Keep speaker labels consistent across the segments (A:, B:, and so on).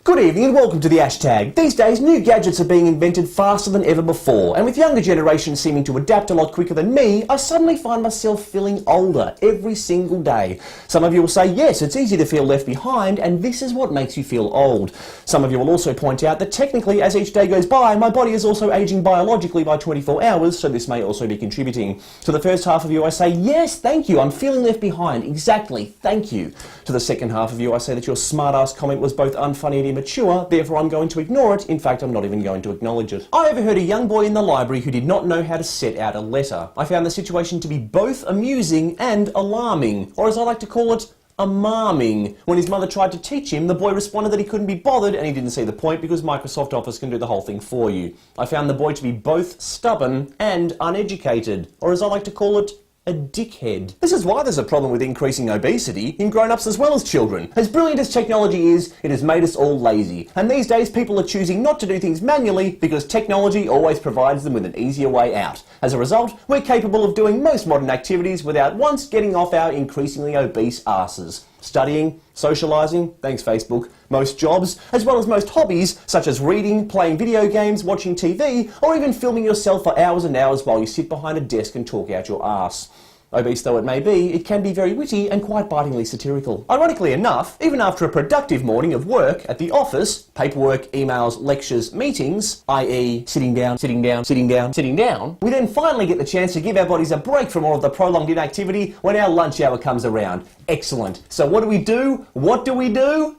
A: Good evening and welcome to the hashtag. These days, new gadgets are being invented faster than ever before, and with younger generations seeming to adapt a lot quicker than me, I suddenly find myself feeling older every single day. Some of you will say, yes, it's easy to feel left behind, and this is what makes you feel old. Some of you will also point out that technically, as each day goes by, my body is also aging biologically by 24 hours, so this may also be contributing. To the first half of you, I say, yes, thank you, I'm feeling left behind. Exactly, thank you. To the second half of you, I say that your smart-ass comment was both unfunny and immature, therefore I'm going to ignore it. In fact, I'm not even going to acknowledge it. I overheard a young boy in the library who did not know how to set out a letter. I found the situation to be both amusing and alarming, or as I like to call it, alarming. When his mother tried to teach him, the boy responded that he couldn't be bothered and he didn't see the point because Microsoft Office can do the whole thing for you. I found the boy to be both stubborn and uneducated, or as I like to call it, a dickhead. This is why there's a problem with increasing obesity in grown-ups as well as children. As brilliant as technology is, it has made us all lazy. And these days people are choosing not to do things manually because technology always provides them with an easier way out. As a result, we're capable of doing most modern activities without once getting off our increasingly obese asses. Studying, socialising, thanks Facebook, most jobs, as well as most hobbies, such as reading, playing video games, watching TV, or even filming yourself for hours and hours while you sit behind a desk and talk out your arse. Obese though it may be, it can be very witty and quite bitingly satirical. Ironically enough, even after a productive morning of work at the office, paperwork, emails, lectures, meetings, i.e. sitting down, sitting down, sitting down, sitting down, we then finally get the chance to give our bodies a break from all of the prolonged inactivity when our lunch hour comes around. Excellent. So what do? What do we do?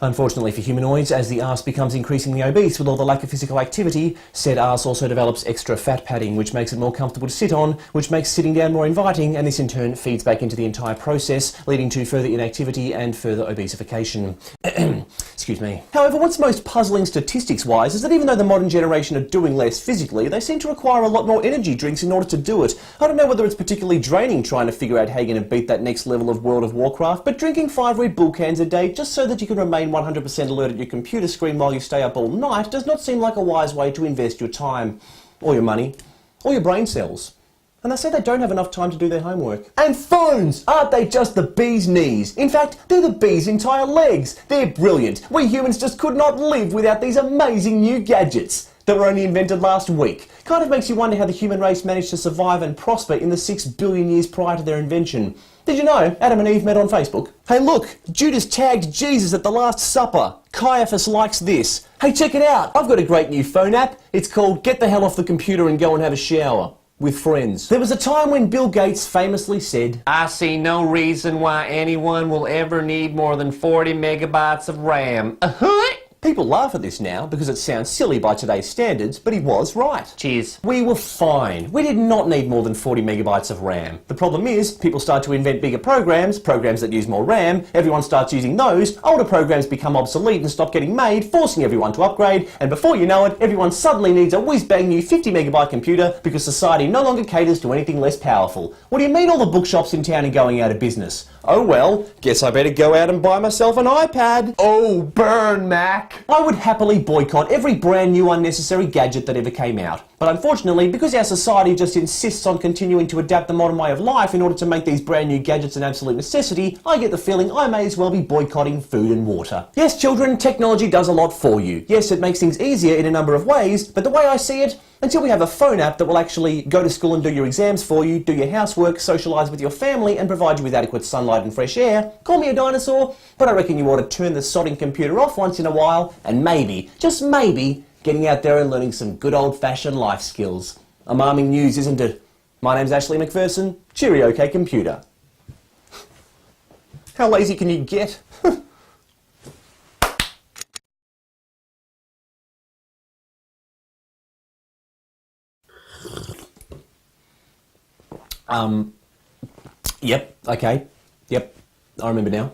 A: Unfortunately for humanoids, as the arse becomes increasingly obese with all the lack of physical activity, said arse also develops extra fat padding, which makes it more comfortable to sit on, which makes sitting down more inviting, and this in turn feeds back into the entire process, leading to further inactivity and further obesification. Excuse me. However, what's most puzzling statistics-wise is that even though the modern generation are doing less physically, they seem to require a lot more energy drinks in order to do it. I don't know whether it's particularly draining trying to figure out how you're going to beat that next level of World of Warcraft, but drinking 5 Red Bull cans a day just so that you can remain 100% alert at your computer screen while you stay up all night does not seem like a wise way to invest your time, or your money, or your brain cells. And they say they don't have enough time to do their homework. And phones! Aren't they just the bee's knees? In fact, they're the bee's entire legs. They're brilliant. We humans just could not live without these amazing new gadgets that were only invented last week. Kind of makes you wonder how the human race managed to survive and prosper in the 6 billion years prior to their invention. Did you know Adam and Eve met on Facebook? Hey look, Judas tagged Jesus at the Last Supper. Caiaphas likes this. Hey, check it out. I've got a great new phone app. It's called Get the Hell Off the Computer and Go and Have a Shower. With friends. There was a time when Bill Gates famously said, "I see no reason why anyone will ever need more than 40 megabytes of RAM." People laugh at this now because it sounds silly by today's standards, but he was right. Cheers. We were fine. We did not need more than 40 megabytes of RAM. The problem is, people start to invent bigger programs that use more RAM, everyone starts using those, older programs become obsolete and stop getting made, forcing everyone to upgrade, and before you know it, everyone suddenly needs a whiz-bang new 50 megabyte computer because society no longer caters to anything less powerful. What do you mean all the bookshops in town are going out of business? Oh well, guess I better go out and buy myself an iPad. Oh, burn, Mac. I would happily boycott every brand new unnecessary gadget that ever came out. But unfortunately, because our society just insists on continuing to adapt the modern way of life in order to make these brand new gadgets an absolute necessity, I get the feeling I may as well be boycotting food and water. Yes, children, technology does a lot for you. Yes, it makes things easier in a number of ways, but the way I see it, until we have a phone app that will actually go to school and do your exams for you, do your housework, socialise with your family, and provide you with adequate sunlight and fresh air, call me a dinosaur, but I reckon you ought to turn the sodding computer off once in a while, and maybe, just maybe, getting out there and learning some good old-fashioned life skills. Alarming news, isn't it? My name's Ashley McPherson. Cheerio, OK computer. How lazy can you get? Yep, okay, yep, I remember now.